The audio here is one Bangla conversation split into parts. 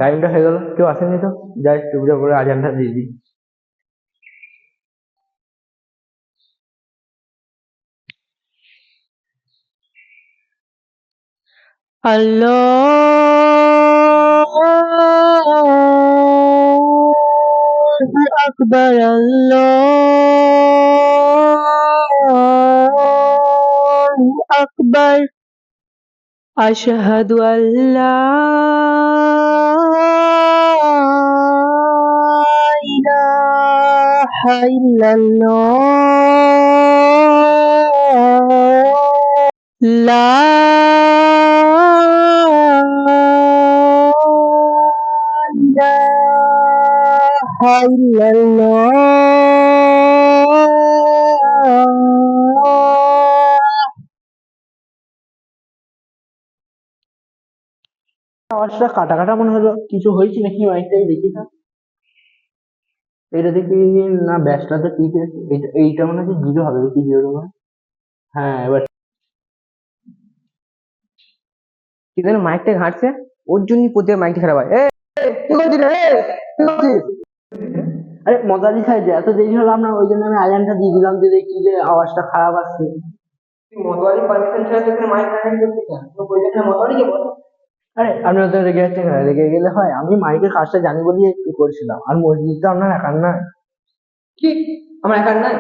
টাইমটা হয়ে গেল, কেউ আসেনি তো, যাই টুকরো করে আজানটা দিয়ে দিই। আল্লাহু আকবার, আল্লাহু আকবার, আশহাদু আল্লা ইলাহা ইল্লাল্লাহ, লা ইলাহা ইল্লাল্লাহ। আওয়াজটা কাটা কাটা মনে হলো, কিছু হয়েছে নাকি মাইকটাই দেখি না। এটা দেখি না, ব্যাসটা তো ঠিক আছে, এইটা মনে হচ্ছে জিরো হবে, দেখি জিরো হবে। হ্যাঁ এবার কি যেন মাইকটা ঘাটছে, ওর জন্যই প্রতি মাইকটা খারাপ হয়। কি করছিস রে? কি করছিস? আরে মজালি খাই যে এত দেরি হলো, আমরা ওই জন্য আমি আজানটা দিয়ে দিলাম, যে দেখি যে আওয়াজটা খারাপ আসছে। তুই মতোয়ারি পারমিশন ছাড়া তুই এখানে মাইক কানেক্ট করছিস কেন? তো ওই যেখানে মতোয়ারিকে বল। আরে আপনি তো রেগে যাচ্ছেন কেন? রেগে গেলে হয়? আমি মাইকের কাজটা জানি বলি একটু করছিলাম, আর মসজিদটা আপনার একার না। কি আমার একার নাই?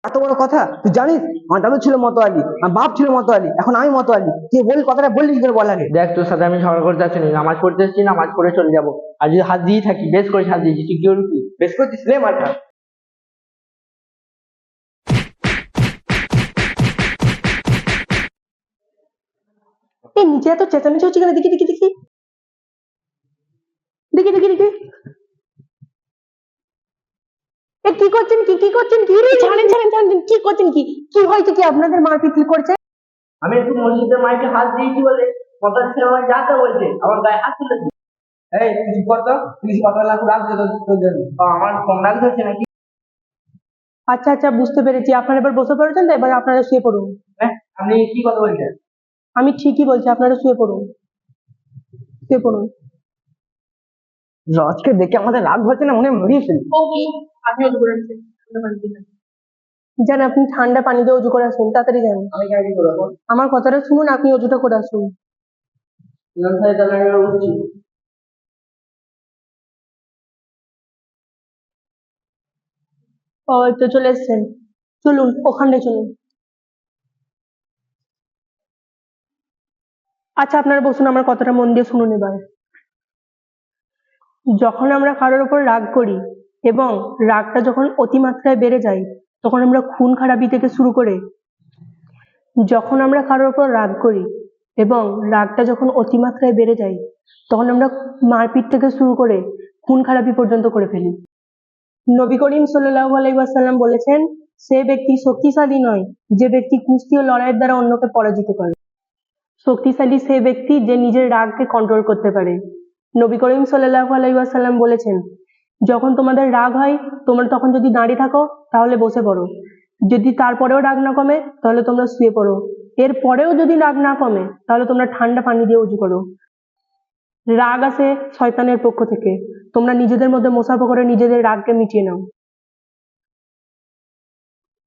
এত বড় কথা তুই জানিস? আমার দাদু ছিল মতোয়ালি, আমার বাপ ছিল মতোয়ালি, এখন আমি মতোয়ালি। তুই বল, কথাটা বললি কি করে বল আগে? দেখ, তোর সাথে আমি ঝগড়া করতে আসছি না, নামাজ পড়তে এসেছি, নামাজ পড়ে চলে যাবো। আর যদি হাত দিয়ে থাকি, বেশ করে হাত দিয়েছি, তুই কি করবি? বেশ করছিস রে মাথা। এই নিচে এত চেঁচামেচি হচ্ছে কেন? দেখি দেখি দেখি দেখি দেখি দেখি। এ কি করছেন? কি কি করছেন? কি রে? ছাড়েন ছাড়েন ছাড়েন, কি করছেন? কি কি হয়েছে? কি আপনাদের মারপিট কি করছে? আমি একটু মসজিদের মাইকে হাত দিয়েছি বলে মতালি ছেলে আমাকে যাতে বলছে, আমার গায়ে হাত তুলেছে। এই তুই চুপ কর তো, তুই কথা লাগু রাখছে তোর জন্য। আমার ফোন রাখতে হচ্ছে নাকি? আচ্ছা আচ্ছা, বুঝতে পেরেছি। আপনারা এবার বসে পড়েছেন, তো এবার আপনারা শুয়ে পড়ুন। হ্যাঁ, আপনি কি কথা বলছেন? আমি ঠিকই বলছি, আপনারা শুয়ে পড়ুন, শুয়ে পড়ুন। আজকে দেখে আমাদের রাগ হচ্ছে না, মনে হয় মরিয়ে ফেলি। আপনি অজু করে আসছেন, যান, আপনি ঠান্ডা পানি দিয়ে অজু করে আসুন, তাড়াতাড়ি যান। আমি কেন কি করবো? আমার কথাটা শুনুন, আপনি অজুটা করে আসুন। তাহলে আমি উঠছি। ও, এই তো চলে এসছেন, চলুন ওখানে চলুন। আচ্ছা আপনারা বসুন, আমার কথাটা মন দিয়ে শুনুন এবার। যখন আমরা কারোর উপর রাগ করি এবং রাগটা যখন অতিমাত্রায় বেড়ে যায়, তখন আমরা খুন খারাপি থেকে শুরু করে, যখন আমরা কারোর উপর রাগ করি এবং রাগটা যখন অতিমাত্রায় বেড়ে যায়, তখন আমরা মারপিট থেকে শুরু করে খুন খারাপি পর্যন্ত করে ফেলি। নবী করিম সাল্লাল্লাহু আলাইহি ওয়াসাল্লাম বলেছেন, সে ব্যক্তি শক্তিশালী নয় যে ব্যক্তি কুস্তি ও লড়াইয়ের দ্বারা অন্যকে পরাজিত করে। শক্তিশালী সে ব্যক্তি যে নিজের রাগকে কন্ট্রোল করতে পারে। নবী করিম সাল্লাল্লাহু আলাইহি ওয়াসাল্লাম বলেছেন, যখন তোমাদের রাগ হয়, তোমরা তখন যদি দাঁড়িয়ে থাকো তাহলে বসে পড়ো, যদি তারপরেও রাগ না কমে তাহলে তোমরা শুয়ে পড়ো, এর পরেও যদি রাগ না কমে তাহলে তোমরা ঠান্ডা পানি দিয়ে উজু করো। রাগ আসে শয়তানের পক্ষ থেকে, তোমরা নিজেদের মধ্যে মোসাফা করে নিজেদের রাগকে মিটিয়ে নাও।